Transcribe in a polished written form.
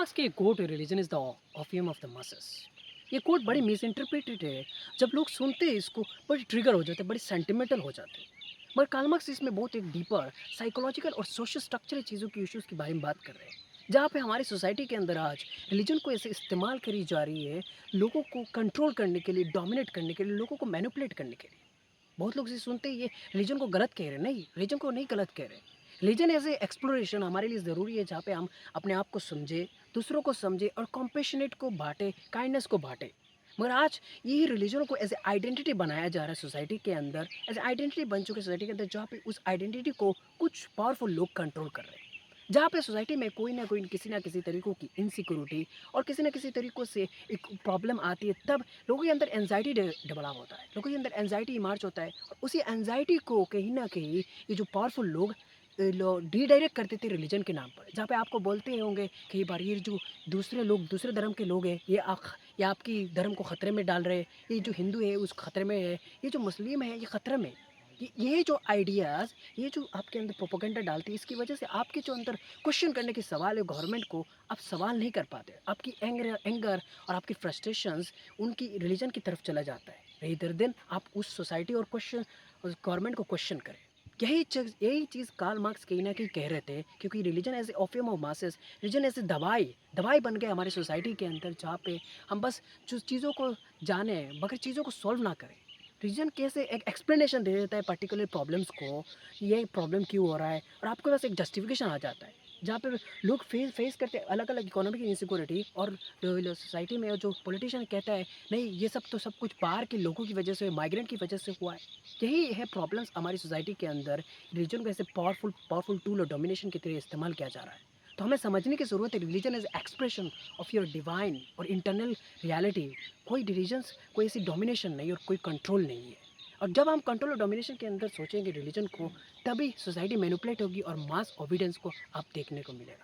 Marks की एक coat है, religion is the opium of the masses। ये कोट बड़ी मिस इंटरप्रेटेड है। जब लोग सुनते हैं इसको बड़े ट्रिगर हो जाते हैं, बड़े सेंटिमेंटल हो जाते हैं। मगर कार्ल मार्क्स इसमें बहुत एक डीपर साइकोलॉजिकल और सोशल स्ट्रक्चरल चीज़ों की इश्यूज़ के बारे में बात कर रहे हैं। जहाँ पे हमारी सोसाइटी के अंदर आज रिलीजन को ऐसे इस्तेमाल करी जा रही है, लोगों को कंट्रोल करने के लिए, डोमिनेट करने के लिए, लोगों को मैनिपुलेट करने के लिए। बहुत लोग इसे सुनते ही ये रिलीजन को गलत कह रहे हैं। नहीं, रिलीजन को नहीं गलत कह रहे। रिलीजन एज़ ए एक्सप्लोरेशन हमारे लिए ज़रूरी है, जहाँ पे हम अपने आप को समझें, दूसरों को समझें और कॉम्पैशनेट को बाँटें, काइंडनेस को बाँटें। मगर आज यही रिलीजन को एज़ ए आइडेंटिटी बनाया जा रहा है सोसाइटी के अंदर, एज़ ए आइडेंटिटी बन चुकी है सोसाइटी के अंदर, जहाँ पे उस आइडेंटिटी को कुछ पावरफुल लोग कंट्रोल कर रहे हैं। जहाँ पे सोसाइटी में कोई ना कोई किसी न किसी तरीकों की इनसिक्योरिटी और किसी न किसी तरीकों से एक प्रॉब्लम आती है, तब लोगों के अंदर एंग्ज़ायटी डेवलप होता है, लोगों के अंदर एंग्ज़ायटी इमर्ज होता है और उसी एंग्ज़ायटी को कहीं न कहीं ये जो पावरफुल लोग रिडायरेक्ट करते थे रिलीजन के नाम पर। जहाँ पे आपको बोलते होंगे कई बार, ये जो दूसरे लोग, दूसरे धर्म के लोग हैं, ये आपकी धर्म को खतरे में डाल रहे हैं, ये जो हिंदू है उस खतरे में है, ये जो मुस्लिम है ये खतरे में है। ये जो आइडियाज़, ये जो आपके अंदर प्रोपेगेंडा डालती है, इसकी वजह से आपके जो अंदर क्वेश्चन करने के सवाल है गवर्नमेंट को, आप सवाल नहीं कर पाते। आपकी एंगर और आपकी फ्रस्ट्रेशंस उनकी रिलीजन की तरफ चला जाता है, रेदर देन आप उस सोसाइटी और क्वेश्चन गवर्नमेंट को क्वेश्चन करें। यही चीज़ कार्ल मार्क्स कहीं न कहीं कह रहे थे, क्योंकि religion as a opium of masses, religion as a दवाई दवाई बन गया हमारी सोसाइटी के अंदर, जहाँ पे हम बस जो चीज़ों को जानें मगर चीज़ों को सॉल्व ना करें। रीज़न कैसे एक एक्सप्लेनेशन दे देता है पर्टिकुलर प्रॉब्लम्स को, ये प्रॉब्लम क्यों हो रहा है, और आपके पास एक जस्टिफिकेशन आ जाता है। जहाँ पे लोग फेस करते हैं अलग-अलग इकोनॉमिक इनसिक्योरिटी, और सोसाइटी में जो पॉलिटिशियन कहता है नहीं, ये सब तो सब कुछ बाहर के लोगों की वजह से, माइग्रेंट की वजह से हुआ है। यही है प्रॉब्लम्स हमारी सोसाइटी के अंदर। रिलीजन को ऐसे पावरफुल पावरफुल टूल और डोमिनेशन की तरह इस्तेमाल किया जा रहा है। तो हमें समझने की ज़रूरत है, religion is expression of your divine और इंटरनल रियलिटी। कोई रिलीजन्स, कोई ऐसी डोमिनेशन नहीं और कोई कंट्रोल नहीं है। और जब हम कंट्रोल और डोमिनेशन के अंदर सोचेंगे रिलीजन को, तभी सोसाइटी मैनिपुलेट होगी और मास ओबीडियंस को आप देखने को मिलेगा।